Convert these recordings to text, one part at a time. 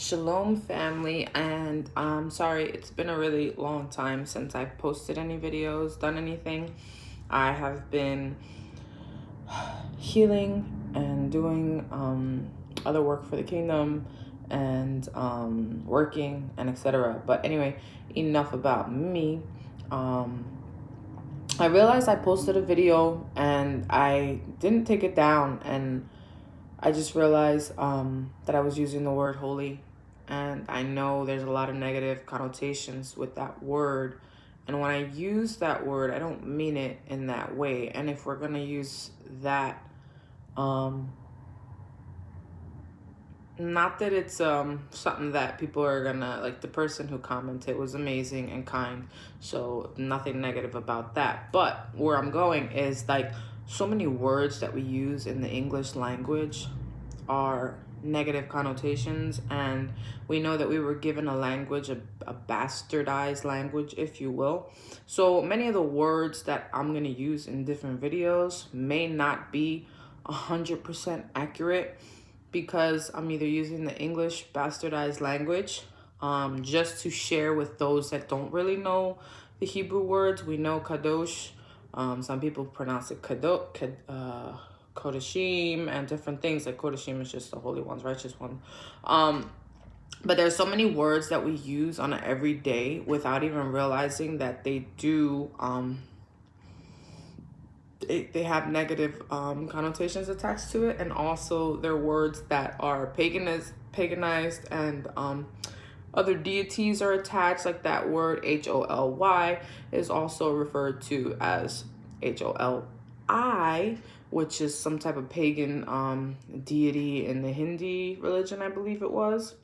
Shalom, family, and sorry, it's been a really long time since I've posted any videos, done anything. I have been healing and doing other work for the kingdom and working and etc. But anyway, enough about me. Um, I realized I posted a video and I didn't take it down, and I just realized that I was using the word holy, and I know there's a lot of negative connotations with that word. And when I use that word, I don't mean it in that way. And if we're going to use that, um, not that it's something that people are gonna like. The person who commented was amazing and kind, so nothing negative about that. But where I'm going is like so many words that we use in the English language are negative connotations, and we know that we were given a language, a bastardized language, if you will. So many of the words that I'm going to use in different videos may not be 100% accurate, because I'm either using the English bastardized language just to share with those that don't really know the Hebrew words. We know kadosh. Some people pronounce it kodashim and different things. Like kodashim is just the holy ones, righteous ones. But there's so many words that we use on an everyday without even realizing that they do they have negative connotations attached to it, and also they're words that are paganized, and other deities are attached. Like that word holy is also referred to as holi, which is some type of pagan deity in the Hindi religion, I believe it was.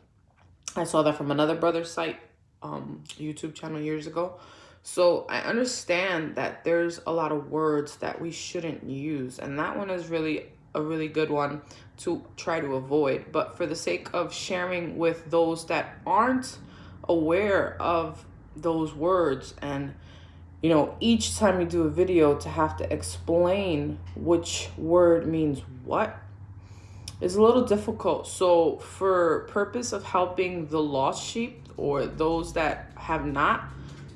I saw that from another brother's site, YouTube channel years ago. So I understand that there's a lot of words that we shouldn't use, and that one is really a really good one to try to avoid. But for the sake of sharing with those that aren't aware of those words, and each time we do a video to have to explain which word means what, is a little difficult. So for purpose of helping the lost sheep, or those that have not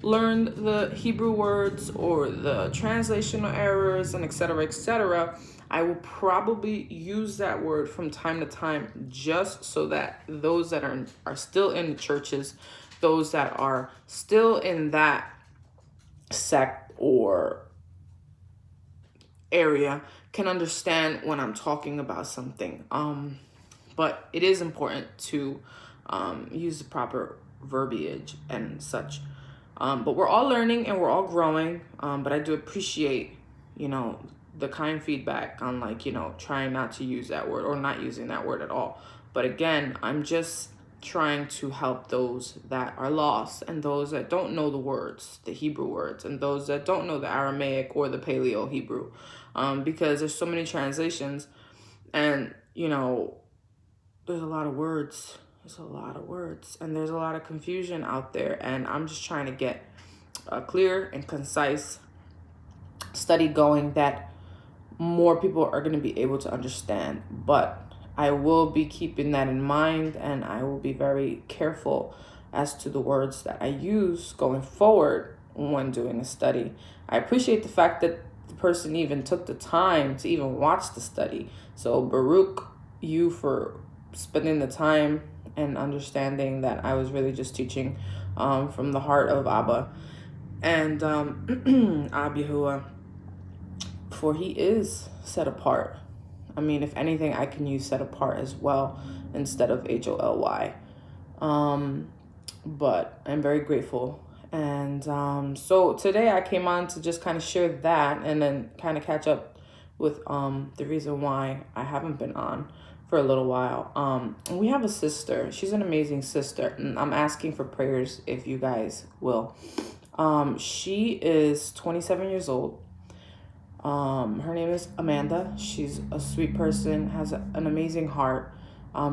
learned the Hebrew words or the translational errors and etc., I will probably use that word from time to time, just so that those that are still in the churches, those that are still in that sect or area, can understand when I'm talking about something. But it is important to use the proper verbiage and such. But we're all learning and we're all growing. But I do appreciate, the kind feedback on trying not to use that word or not using that word at all. But again, I'm just trying to help those that are lost, and those that don't know the words, the Hebrew words, and those that don't know the Aramaic or the Paleo Hebrew, because there's so many translations, and there's a lot of words. There's a lot of words, and there's a lot of confusion out there, and I'm just trying to get a clear and concise study going that more people are going to be able to understand. But I will be keeping that in mind, and I will be very careful as to the words that I use going forward when doing a study. I appreciate the fact that the person even took the time to even watch the study. So Baruch, you for spending the time and understanding that I was really just teaching from the heart of Abba and Abihua, for he is set apart. I mean, if anything, I can use set apart as well instead of holy. But I'm very grateful. And so today I came on to just kind of share that, and then kind of catch up with the reason why I haven't been on for a little while. We have a sister. She's an amazing sister, and I'm asking for prayers if you guys will. She is 27 years old. Her name is Amanda. She's a sweet person, has an amazing heart.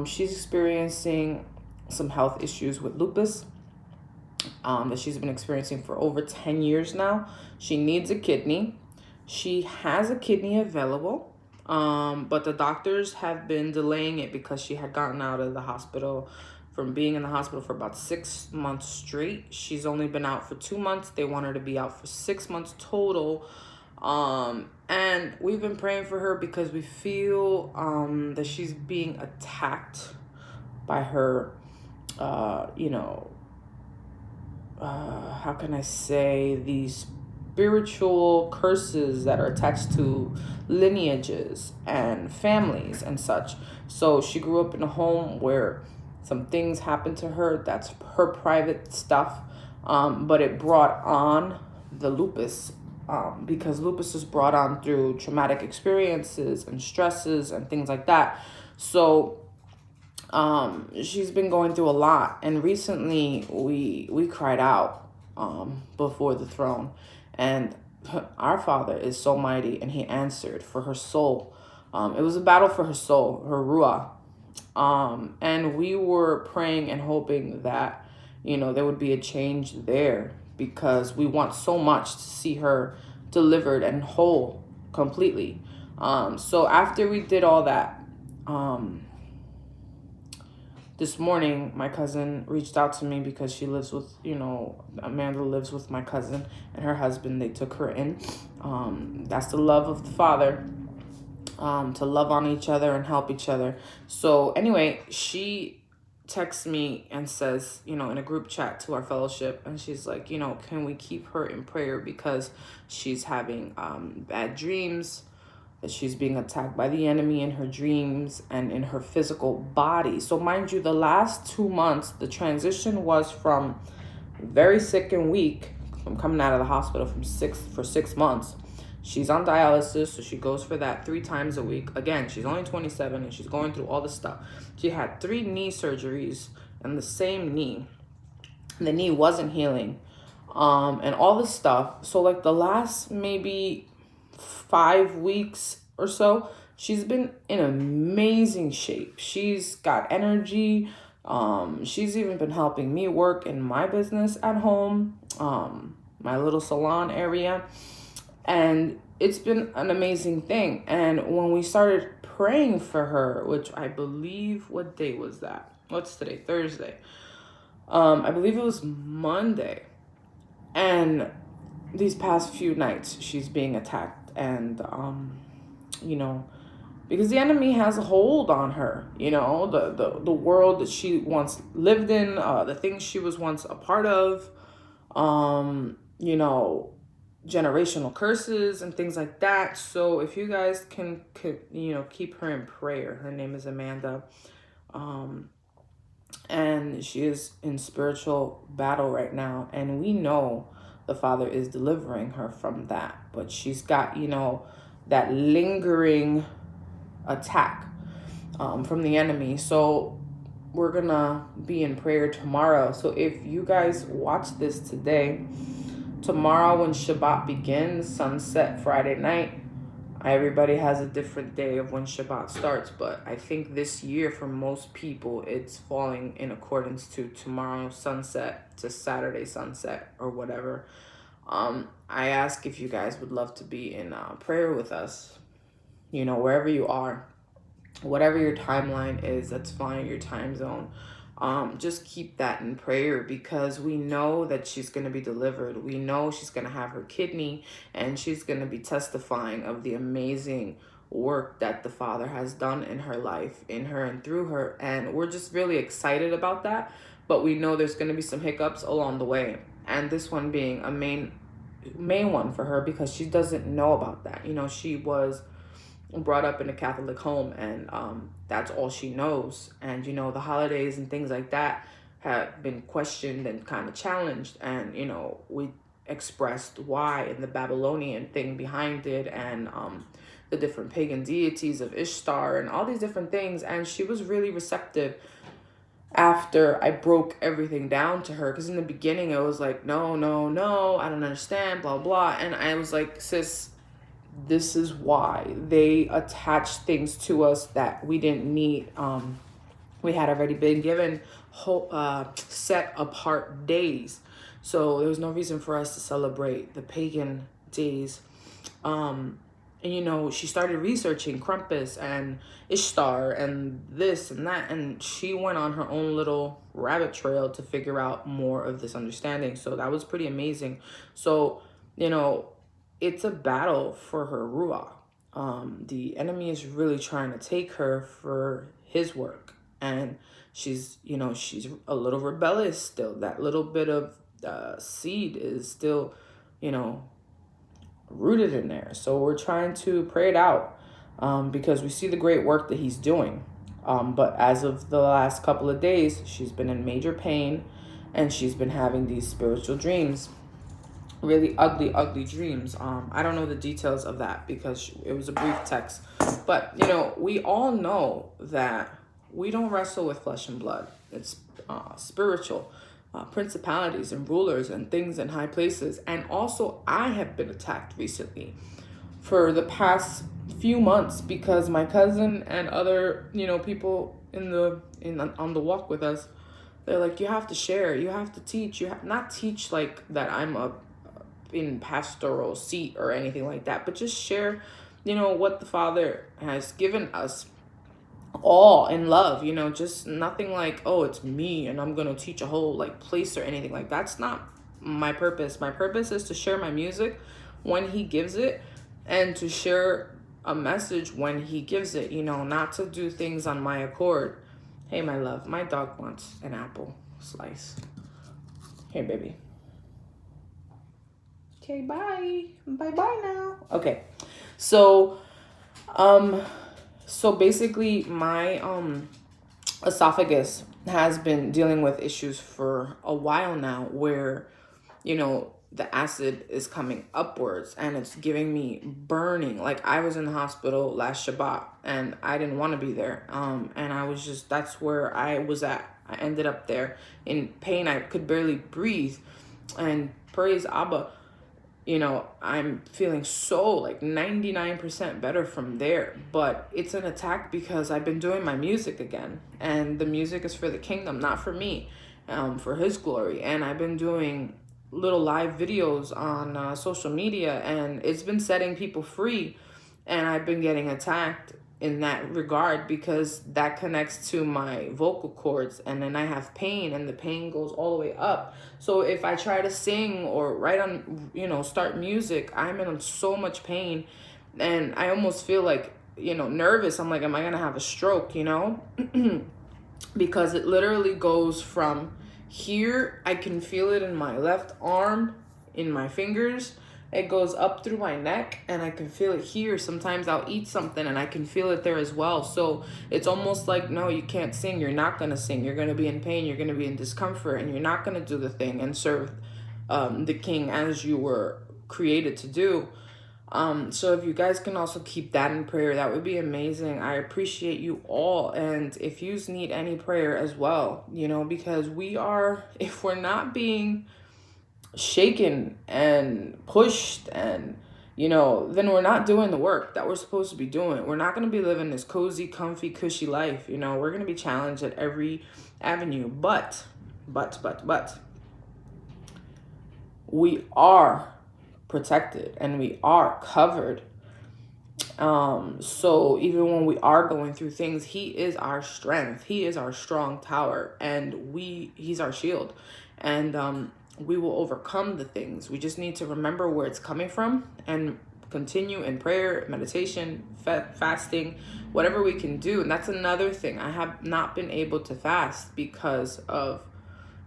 She's experiencing some health issues with lupus that she's been experiencing for over 10 years now. She needs a kidney. She has a kidney available, but the doctors have been delaying it because she had gotten out of the hospital from being in the hospital for about 6 months straight. She's only been out for 2 months. They want her to be out for 6 months total. And we've been praying for her because we feel that she's being attacked by her, how can I say, these spiritual curses that are attached to lineages and families and such. So she grew up in a home where some things happened to her. That's her private stuff. But it brought on the lupus, because lupus is brought on through traumatic experiences and stresses and things like that. So she's been going through a lot, and recently we cried out before the throne, and our Father is so mighty, and he answered for her soul. It was a battle for her soul, her ruah, and we were praying and hoping that there would be a change there, because we want so much to see her delivered and whole completely. So after we did all that, this morning, my cousin reached out to me because she lives with, Amanda lives with my cousin and her husband. They took her in. That's the love of the Father, to love on each other and help each other. So anyway, she texts me and says, in a group chat to our fellowship, and she's like, can we keep her in prayer because she's having bad dreams, that she's being attacked by the enemy in her dreams and in her physical body. So mind you, the last 2 months, the transition was from very sick and weak from coming out of the hospital for 6 months. She's on dialysis, so she goes for that 3 times a week. Again, she's only 27 and she's going through all this stuff. She had 3 knee surgeries in the same knee. The knee wasn't healing, and all this stuff. So like the last maybe 5 weeks or so, she's been in amazing shape. She's got energy. She's even been helping me work in my business at home, my little salon area. And it's been an amazing thing. And when we started praying for her, which I believe, what day was that? What's today? Thursday. I believe it was Monday. And these past few nights, she's being attacked. And, because the enemy has a hold on her, the world that she once lived in, the things she was once a part of, generational curses and things like that. So if you guys can keep her in prayer. Her name is Amanda, and she is in spiritual battle right now, and we know the Father is delivering her from that, but she's got that lingering attack from the enemy. So we're gonna be in prayer tomorrow. So if you guys watch this today, tomorrow when Shabbat begins, sunset Friday night, everybody has a different day of when Shabbat starts, but I think this year for most people it's falling in accordance to tomorrow sunset to Saturday sunset or whatever. I ask if you guys would love to be in prayer with us, wherever you are, whatever your timeline is, that's fine, your time zone. Just keep that in prayer, because we know that she's going to be delivered. We know she's going to have her kidney, and she's going to be testifying of the amazing work that the Father has done in her life, in her and through her. And we're just really excited about that. But we know there's going to be some hiccups along the way. And this one being a main one for her, because she doesn't know about that. She was brought up in a Catholic home, and that's all she knows. And the holidays and things like that have been questioned and kind of challenged, and we expressed why, and the Babylonian thing behind it, and the different pagan deities of Ishtar and all these different things. And she was really receptive after I broke everything down to her, because in the beginning it was like, no, I don't understand, blah blah. And I was like, sis, this is why they attached things to us that we didn't need. We had already been given set apart days, so there was no reason for us to celebrate the pagan days. she started researching Krampus and Ishtar and this and that, and she went on her own little rabbit trail to figure out more of this understanding. So that was pretty amazing. So, it's a battle for her ruach. The enemy is really trying to take her for his work, and she's a little rebellious still. That little bit of seed is still, rooted in there. So we're trying to pray it out, because we see the great work that he's doing. But as of the last couple of days, she's been in major pain, and she's been having these spiritual dreams, really ugly dreams. I don't know the details of that because it was a brief text. But, we all know that we don't wrestle with flesh and blood. It's spiritual. Principalities and rulers and things in high places. And also, I have been attacked recently for the past few months because my cousin and other, people on the walk with us, they're like, you have to share, you have to teach, not teach like that I'm in pastoral seat or anything like that, but just share, what the Father has given us all in love, just nothing like, oh, it's me and I'm gonna teach a whole place or anything. That's not my purpose. My purpose is to share my music when he gives it, and to share a message when he gives it, not to do things on my accord. Hey, my love, my dog wants an apple slice. Here, baby. Okay, bye now. Okay, so basically my esophagus has been dealing with issues for a while now, where the acid is coming upwards and it's giving me burning. I was in the hospital last Shabbat and I didn't want to be there, and I was just, that's where I was at. I ended up there in pain. I could barely breathe, and praise Abba, I'm feeling so 99% better from there. But it's an attack because I've been doing my music again, and the music is for the kingdom, not for me, for his glory. And I've been doing little live videos on social media, and it's been setting people free, and I've been getting attacked in that regard because that connects to my vocal cords, and then I have pain, and the pain goes all the way up. So if I try to sing or write on, start music, I'm in so much pain, and I almost feel nervous. I'm like, am I gonna have a stroke, because it literally goes from here, I can feel it in my left arm, in my fingers. It goes up through my neck, and I can feel it here. Sometimes I'll eat something and I can feel it there as well. So it's almost like, no, you can't sing. You're not going to sing. You're going to be in pain. You're going to be in discomfort, and you're not going to do the thing and serve the King as you were created to do. So if you guys can also keep that in prayer, that would be amazing. I appreciate you all. And if you need any prayer as well, because if we're not being shaken and pushed, and then we're not doing the work that we're supposed to be doing. We're not going to be living this cozy, comfy, cushy life. We're going to be challenged at every avenue, but we are protected and we are covered. So even when we are going through things, he is our strength. He is our strong tower, and he's our shield, and we will overcome the things. We just need to remember where it's coming from and continue in prayer, meditation, fasting, whatever we can do. And that's another thing. I have not been able to fast because of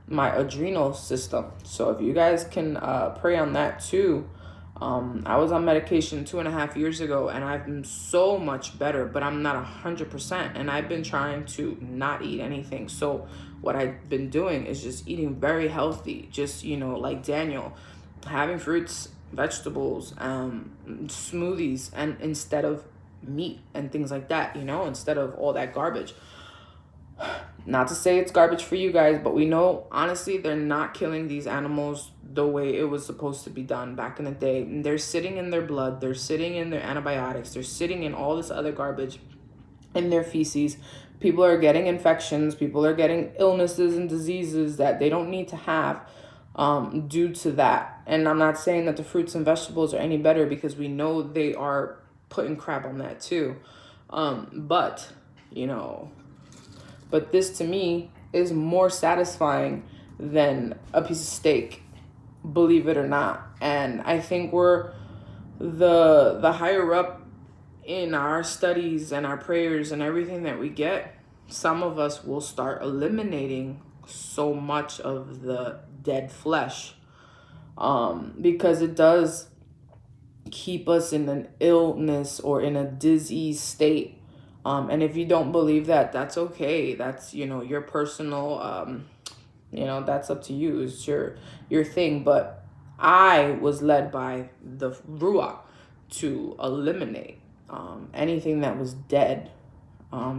my adrenal system. So if you guys can pray on that too. I was on medication 2.5 years ago, and I've been so much better, but I'm not 100%. And I've been trying to not eat anything. So what I've been doing is just eating very healthy, just, like Daniel, having fruits, vegetables, smoothies, and instead of meat and things like that, instead of all that garbage. Not to say it's garbage for you guys, but we know, honestly, they're not killing these animals the way it was supposed to be done back in the day. And they're sitting in their blood. They're sitting in their antibiotics. They're sitting in all this other garbage in their feces. People are getting infections. People are getting illnesses and diseases that they don't need to have due to that. And I'm not saying that the fruits and vegetables are any better, because we know they are putting crap on that too. But, but this to me is more satisfying than a piece of steak, believe it or not. And I think we're the higher up in our studies and our prayers and everything that we get, some of us will start eliminating so much of the dead flesh, because it does keep us in an illness or in a disease state. And if you don't believe that, that's okay. That's, your personal, that's up to you. It's your thing. But I was led by the Ruach to eliminate anything that was dead,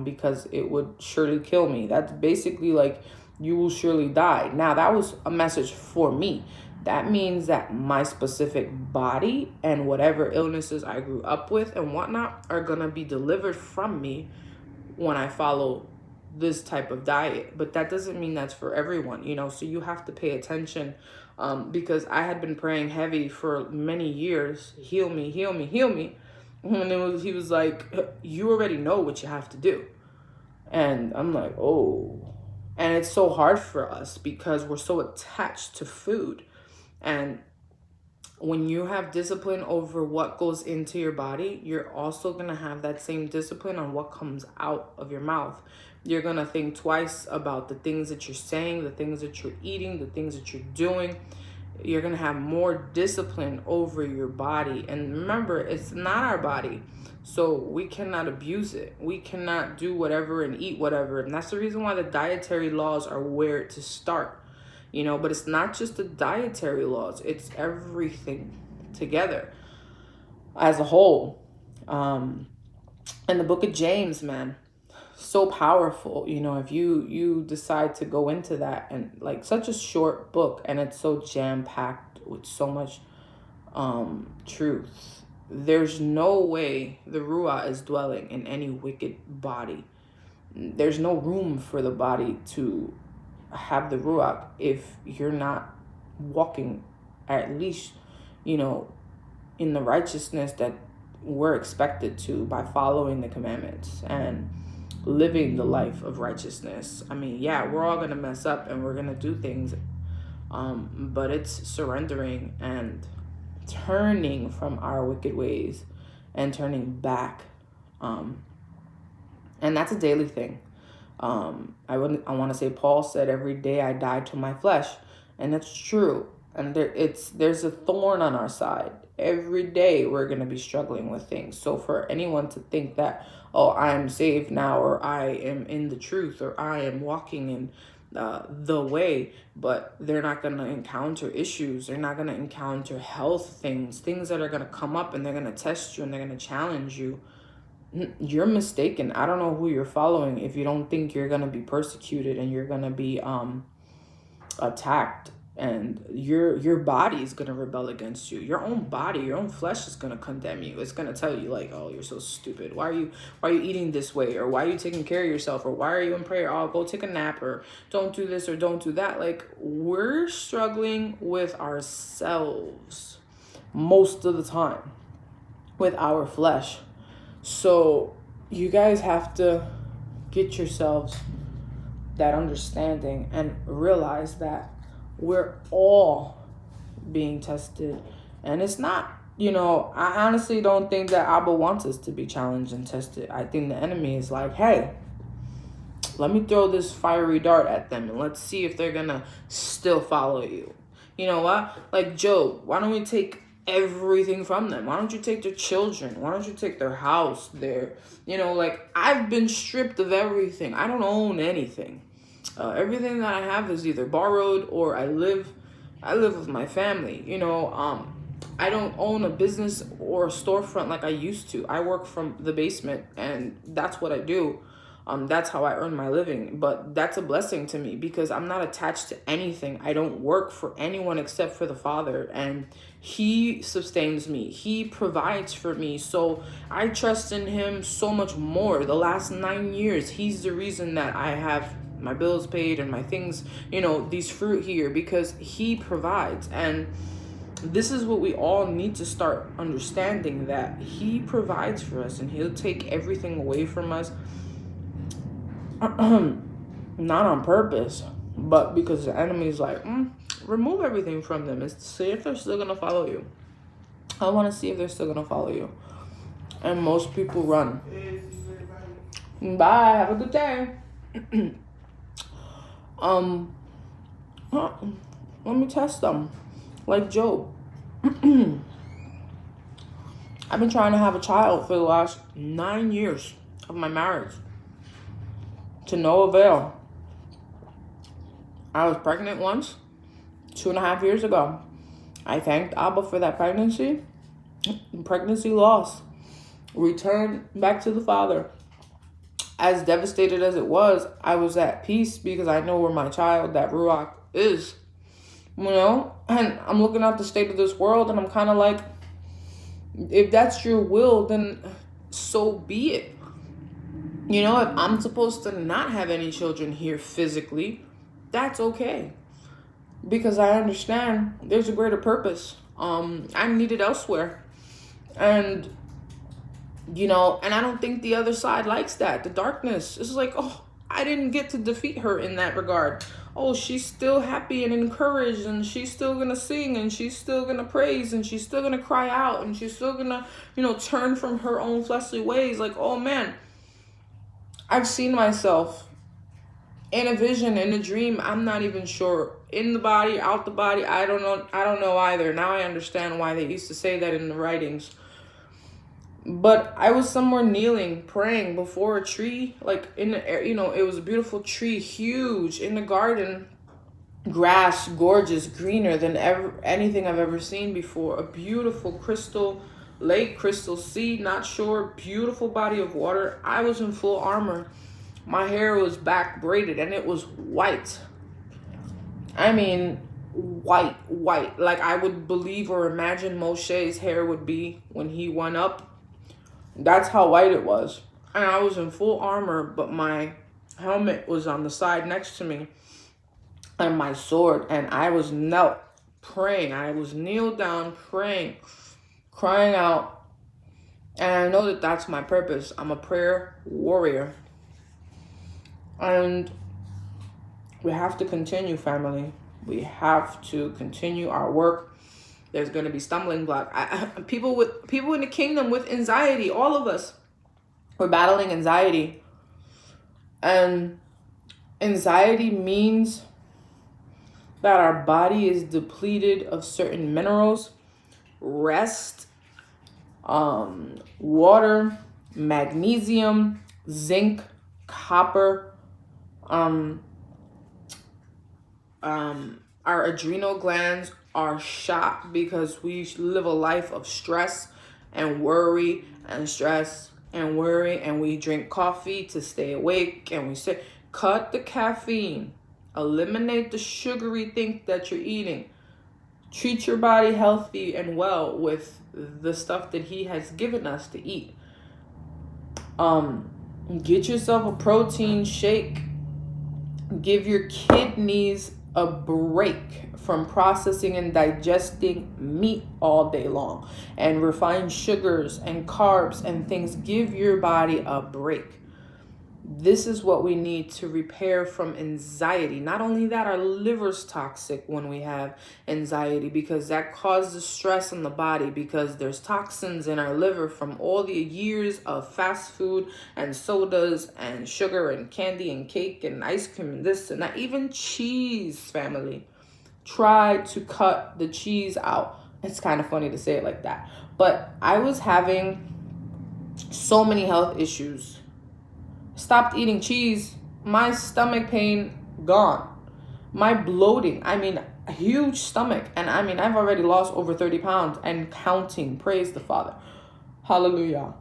because it would surely kill me. That's basically like, you will surely die. Now, that was a message for me. That means that my specific body and whatever illnesses I grew up with and whatnot are going to be delivered from me when I follow this type of diet. But that doesn't mean that's for everyone, so you have to pay attention, because I had been praying heavy for many years, heal me, heal me, heal me. And he was like, you already know what you have to do. And I'm like, oh. And it's so hard for us because we're so attached to food. And when you have discipline over what goes into your body, you're also going to have that same discipline on what comes out of your mouth. You're going to think twice about the things that you're saying, the things that you're eating, the things that you're doing. You're going to have more discipline over your body. And remember, it's not our body, so we cannot abuse it. We cannot do whatever and eat whatever. And that's the reason why the dietary laws are where to start. But it's not just the dietary laws, it's everything together as a whole. And the book of James, man, so powerful. If you decide to go into that, and like, such a short book, and it's so jam-packed with so much truth. There's no way the Ruach is dwelling in any wicked body. There's no room for the body to have the Ruach if you're not walking at least, in the righteousness that we're expected to by following the commandments and living the life of righteousness. I mean, yeah, we're all going to mess up and we're going to do things, but it's surrendering and turning from our wicked ways and turning back. And that's a daily thing. I want to say Paul said, every day I die to my flesh, and it's true. And there's a thorn on our side. Every day we're going to be struggling with things. So for anyone to think that, oh, I am saved now, or I am in the truth, or I am walking in the way, but they're not going to encounter issues. They're not going to encounter health things that are going to come up, and they're going to test you and they're going to challenge you. You're mistaken. I don't know who you're following if you don't think you're going to be persecuted and you're going to be attacked, and your body is going to rebel against you. Your own body, your own flesh is going to condemn you. It's going to tell you like, oh, you're so stupid. Why are you eating this way? Or why are you taking care of yourself? Or why are you in prayer? Oh, go take a nap, or don't do this or don't do that. Like, we're struggling with ourselves most of the time with our flesh. So you guys have to get yourselves that understanding and realize that we're all being tested. And it's not, I honestly don't think that Abba wants us to be challenged and tested. I think the enemy is like, hey, let me throw this fiery dart at them and let's see if they're going to still follow you. You know what? Like Job, why don't we take everything from them? Why don't you take their children? Why don't you take their house, I've been stripped of everything. I don't own anything. Everything that I have is either borrowed or I live with my family. I don't own a business or a storefront like I used to. I work from the basement, and that's what I do. That's how I earn my living. But that's a blessing to me because I'm not attached to anything. I don't work for anyone except for the Father, and He sustains me. He provides for me. So I trust in Him so much more. The last 9 years, He's the reason that I have my bills paid and my things, these fruit here, because He provides. And this is what we all need to start understanding, that he provides for us and he'll take everything away from us. Not on purpose, but because the enemy's like, remove everything from them and see if they're still going to follow you. I want to see if they're still going to follow you. And most people run. Bye. Have a good day. Let me test them. Like Job. I've been trying to have a child for the last 9 years of my marriage. To no avail. I was pregnant once, 2.5 years ago. I thanked Abba for that pregnancy. Pregnancy loss. Returned back to the Father. As devastated as it was, I was at peace because I know where my child, that Ruach, is. You know? And I'm looking at the state of this world and I'm kind of like, if that's your will, then so be it. You know, if I'm supposed to not have any children here physically, that's okay. Because I understand there's a greater purpose. I'm needed elsewhere. And, you know, and I don't think the other side likes that. The darkness. It's like, oh, I didn't get to defeat her in that regard. Oh, she's still happy and encouraged, and she's still going to sing, and she's still going to praise, and she's still going to cry out, and she's still going to, you know, turn from her own fleshly ways. Like, oh, man, I've seen myself in a vision, in a dream. I'm not even sure. In the body, out the body. I don't know either. Now I understand why they used to say that in the writings. But I was somewhere kneeling, praying before a tree, like in the air, you know, it was a beautiful tree, huge, in the garden, grass, gorgeous, greener than anything I've ever seen before. A beautiful crystal lake, crystal sea, not sure, beautiful body of water. I was in full armor. My hair was back braided and it was white. I mean, white. Like I would believe or imagine Moshe's hair would be when he went up. That's how white it was. And I was in full armor, but my helmet was on the side next to me. And my sword. And I was knelt, praying. I was kneeled down, praying, crying out. And I know that that's my purpose. I'm a prayer warrior. And we have to continue, family. We have to continue our work. There's going to be stumbling blocks. People in the kingdom with anxiety, all of us, we're battling anxiety. And anxiety means that our body is depleted of certain minerals, rest, water, magnesium, zinc, copper, our adrenal glands are shot because we live a life of stress and worry and stress and worry, and we drink coffee to stay awake, and we say, cut the caffeine, eliminate the sugary thing that you're eating, treat your body healthy and well with the stuff that he has given us to eat. Get yourself a protein shake. Give your kidneys a break from processing and digesting meat all day long and refined sugars and carbs and things. Give your body a break. This is what we need to repair from anxiety. Not only that, our liver's toxic when we have anxiety, because that causes stress in the body, because there's toxins in our liver from all the years of fast food and sodas and sugar and candy and cake and ice cream and this and that. Even cheese, family. Try to cut the cheese out. It's kind of funny to say it like that. But I was having so many health issues. Stopped eating cheese, my stomach pain gone. My bloating, a huge stomach. And I've already lost over 30 pounds and counting. Praise the Father. Hallelujah.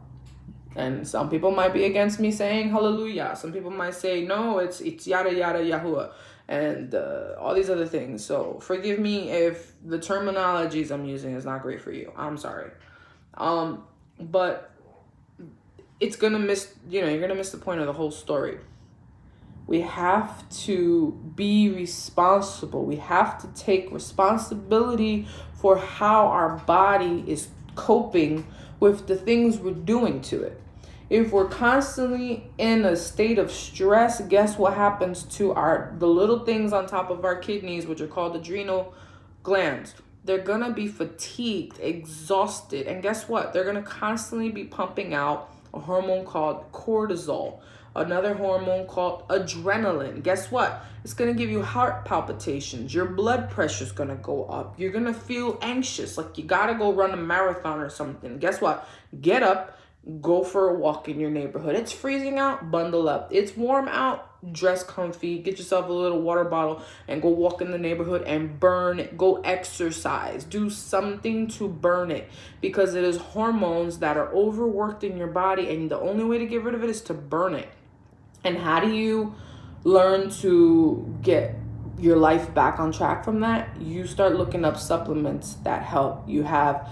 And some people might be against me saying hallelujah. Some people might say, no, it's yada yada Yahuwah. And all these other things. So forgive me if the terminologies I'm using is not great for you. I'm sorry. But it's going to miss, you're going to miss the point of the whole story. We have to be responsible. We have to take responsibility for how our body is coping with the things we're doing to it. If we're constantly in a state of stress, guess what happens to the little things on top of our kidneys, which are called adrenal glands? They're going to be fatigued, exhausted, and guess what? They're going to constantly be pumping out a hormone called cortisol, another hormone called adrenaline. Guess what? It's going to give you heart palpitations. Your blood pressure is going to go up. You're going to feel anxious, like you got to go run a marathon or something. Guess what? Get up, go for a walk in your neighborhood. It's freezing out, bundle up. It's warm out, dress comfy, get yourself a little water bottle and go walk in the neighborhood and burn it. Go exercise. Do something to burn it, because it is hormones that are overworked in your body, and the only way to get rid of it is to burn it. And how do you learn to get your life back on track from that? You start looking up supplements that help. You have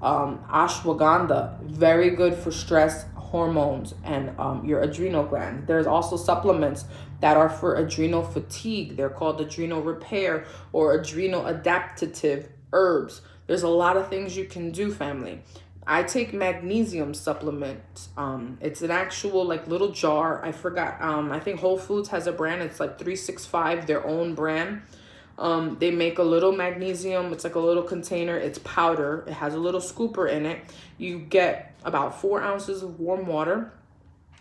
ashwagandha, very good for stress hormones and your adrenal gland. There's also supplements that are for adrenal fatigue. They're called adrenal repair or adrenal adaptative herbs. There's a lot of things you can do, family. I take magnesium supplements. It's an actual like little jar. I forgot. I think Whole Foods has a brand. It's like 365, their own brand. They make a little magnesium. It's like a little container. It's powder. It has a little scooper in it. You get about 4 ounces of warm water.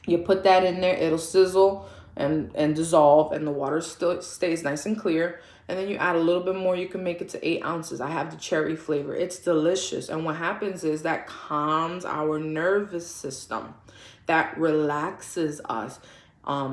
You put that in there. It'll sizzle and dissolve, and the water still stays nice and clear. And then you add a little bit more. You can make it to 8 ounces. I have the cherry flavor. It's delicious. And what happens is that calms our nervous system. That relaxes us.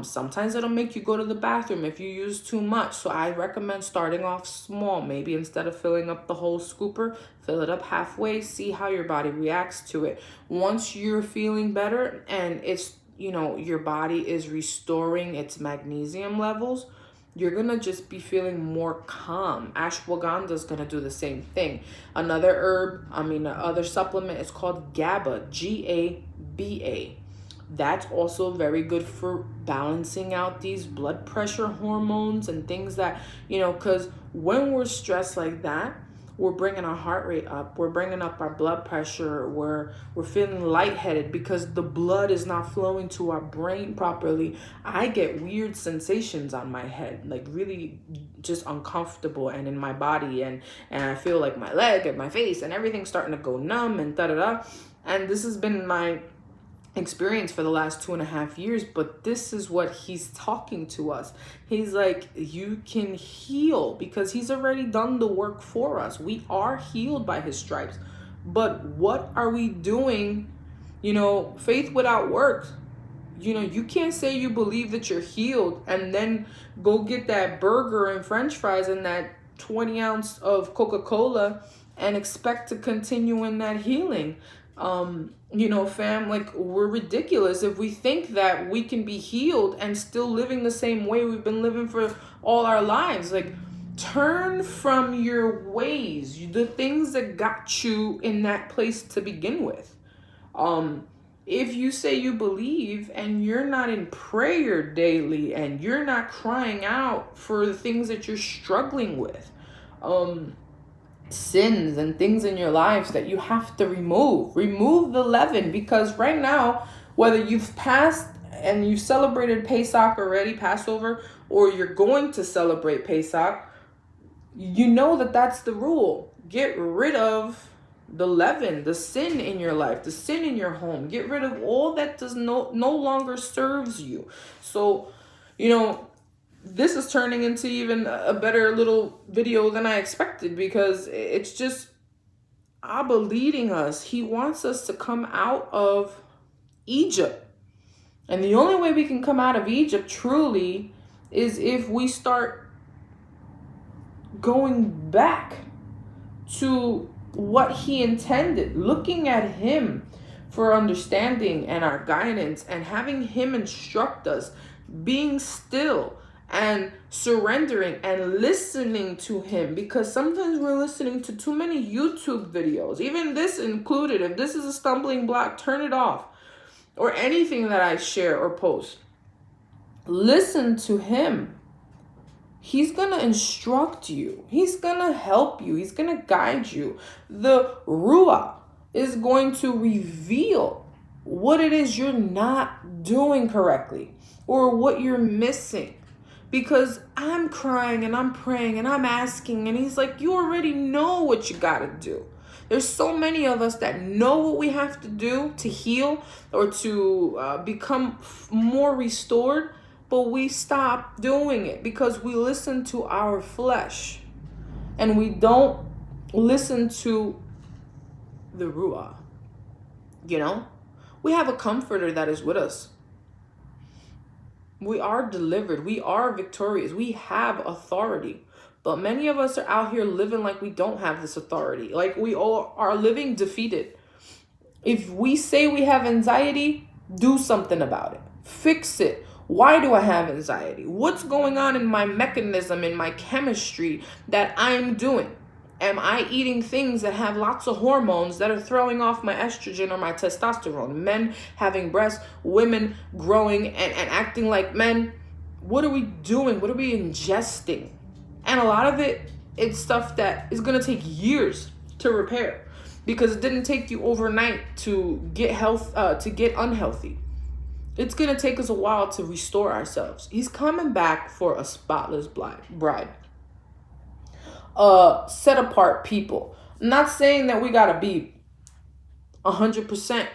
Sometimes it'll make you go to the bathroom if you use too much. So I recommend starting off small. Maybe instead of filling up the whole scooper, fill it up halfway. See how your body reacts to it. Once you're feeling better and it's, your body is restoring its magnesium levels, you're going to just be feeling more calm. Ashwagandha is going to do the same thing. Other supplement is called GABA, GABA. That's also very good for balancing out these blood pressure hormones and things that, because when we're stressed like that, we're bringing our heart rate up. We're bringing up our blood pressure. We're feeling lightheaded because the blood is not flowing to our brain properly. I get weird sensations on my head, like really just uncomfortable and in my body. And I feel like my leg and my face and everything's starting to go numb and da-da-da. And this has been my experience for the last 2.5 years, but this is what he's talking to us. He's like, you can heal because he's already done the work for us. We are healed by his stripes. But what are we doing? Faith without works. You can't say you believe that you're healed and then go get that burger and french fries and that 20 ounce of Coca-Cola and expect to continue in that healing. Fam, like, we're ridiculous if we think that we can be healed and still living the same way we've been living for all our lives. Like, turn from your ways, the things that got you in that place to begin with. If you say you believe and you're not in prayer daily and you're not crying out for the things that you're struggling with, sins and things in your lives that you have to remove the leaven, because right now, whether you've passed and you celebrated Pesach already, Passover, or you're going to celebrate Pesach, that's the rule. Get rid of the leaven, the sin in your life, the sin in your home. Get rid of all that does no longer serves you. So, this is turning into even a better little video than I expected, because it's just Abba leading us. He wants us to come out of Egypt. And the only way we can come out of Egypt truly is if we start going back to what he intended, looking at him for understanding and our guidance and having him instruct us, being still and surrendering and listening to him, because sometimes we're listening to too many YouTube videos, even this included. If this is a stumbling block, turn it off, or anything that I share or post. Listen to him. He's going to instruct you. He's going to help you. He's going to guide you. The Ruach is going to reveal what it is you're not doing correctly or what you're missing. Because I'm crying and I'm praying and I'm asking, and he's like, you already know what you got to do. There's so many of us that know what we have to do to heal or to become more restored, but we stop doing it because we listen to our flesh and we don't listen to the Ruach. You know, we have a comforter that is with us. We are delivered. We are victorious. We have authority. But many of us are out here living like we don't have this authority. Like we all are living defeated. If we say we have anxiety, do something about it. Fix it. Why do I have anxiety? What's going on in my mechanism, in my chemistry that I'm doing? Am I eating things that have lots of hormones that are throwing off my estrogen or my testosterone? Men having breasts, women growing and acting like men. What are we doing? What are we ingesting? And a lot of it's stuff that is going to take years to repair because it didn't take you overnight to get unhealthy. It's going to take us a while to restore ourselves. He's coming back for a spotless bride. Set apart people. I'm not saying that we gotta be 100%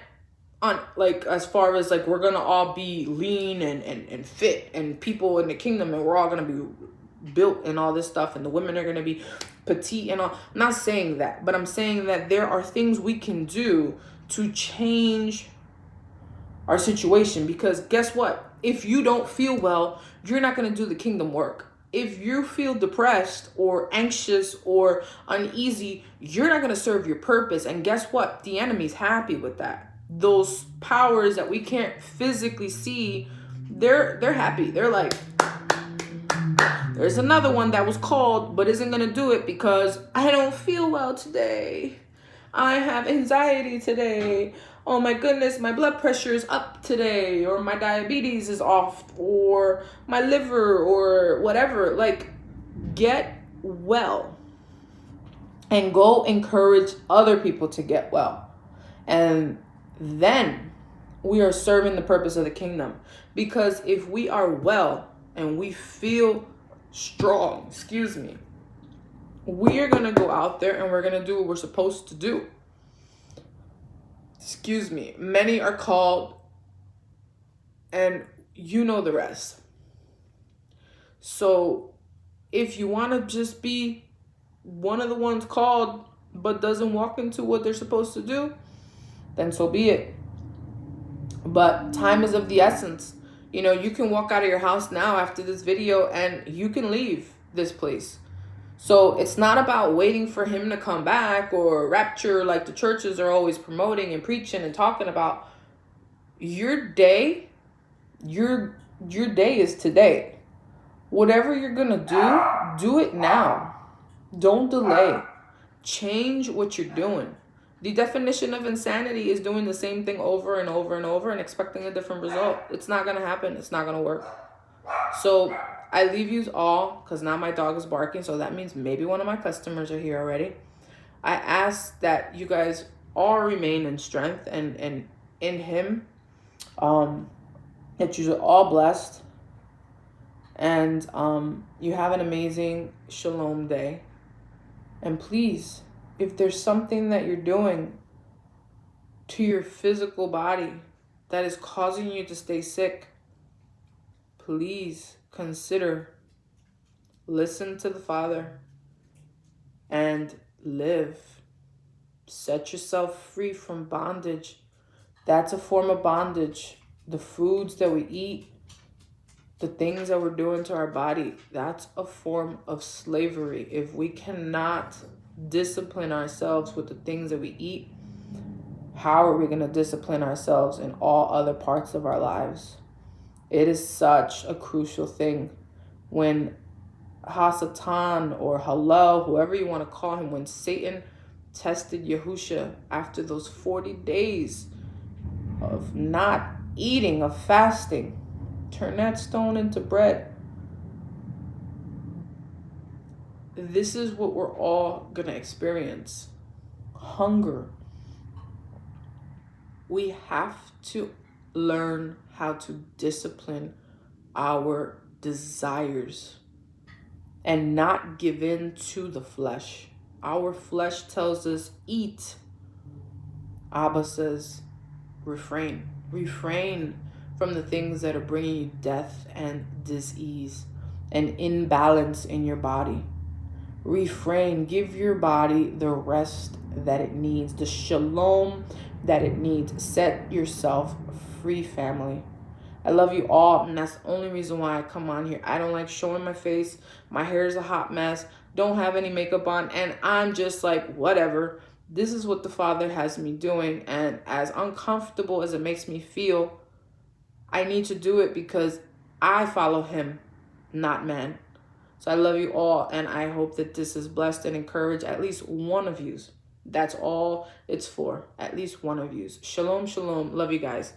on, like, as far as like we're gonna all be lean and fit and people in the kingdom and we're all gonna be built and all this stuff and the women are gonna be petite and all. I'm not saying that, but I'm saying that there are things we can do to change our situation, because guess what? If you don't feel well, you're not gonna do the kingdom work. If you feel depressed or anxious or uneasy, you're not going to serve your purpose. And guess what? The enemy's happy with that. Those powers that we can't physically see, they're happy. They're like, there's another one that was called but isn't going to do it because I don't feel well today. I have anxiety today. Oh my goodness, my blood pressure is up today, or my diabetes is off, or my liver, or whatever. Like, get well and go encourage other people to get well. And then we are serving the purpose of the kingdom. Because if we are well and we feel strong, we are going to go out there and we're going to do what we're supposed to do. Many are called, and you know the rest. So if you want to just be one of the ones called but doesn't walk into what they're supposed to do, then so be it. But time is of the essence. You know, you can walk out of your house now after this video and you can leave this place. So it's not about waiting for him to come back or rapture like the churches are always promoting and preaching and talking about. Your day, your day is today. Whatever you're going to do it now. Don't delay. Change what you're doing. The definition of insanity is doing the same thing over and over and over and expecting a different result. It's not going to happen. It's not going to work. So I leave you all, because now my dog is barking, so that means maybe one of my customers are here already. I ask that you guys all remain in strength and in him, that you're all blessed, and you have an amazing Shalom day. And please, if there's something that you're doing to your physical body that is causing you to stay sick, please consider, listen to the Father, and live. Set yourself free from bondage. That's a form of bondage. The foods that we eat, the things that we're doing to our body, that's a form of slavery. If we cannot discipline ourselves with the things that we eat, how are we going to discipline ourselves in all other parts of our lives? It is such a crucial thing when Hasatan or Halal, whoever you want to call him, when Satan tested Yahusha after those 40 days of not eating, of fasting, turn that stone into bread. this is what we're all gonna experience. Hunger. We have to learn how to discipline our desires and not give in to the flesh. Our flesh tells us eat. Abba says refrain. Refrain from the things that are bringing you death and disease and imbalance in your body. Refrain. Give your body the rest that it needs, the shalom that it needs. Set yourself free, family. I love you all, and that's the only reason why I come on here. I don't like showing my face. My hair is a hot mess. Don't have any makeup on, and I'm just like, whatever. This is what the Father has me doing, and as uncomfortable as it makes me feel, I need to do it because I follow Him, not man. So I love you all, and I hope that this is blessed and encouraged at least one of you. That's all it's for, at least one of you. Shalom, shalom. Love you guys.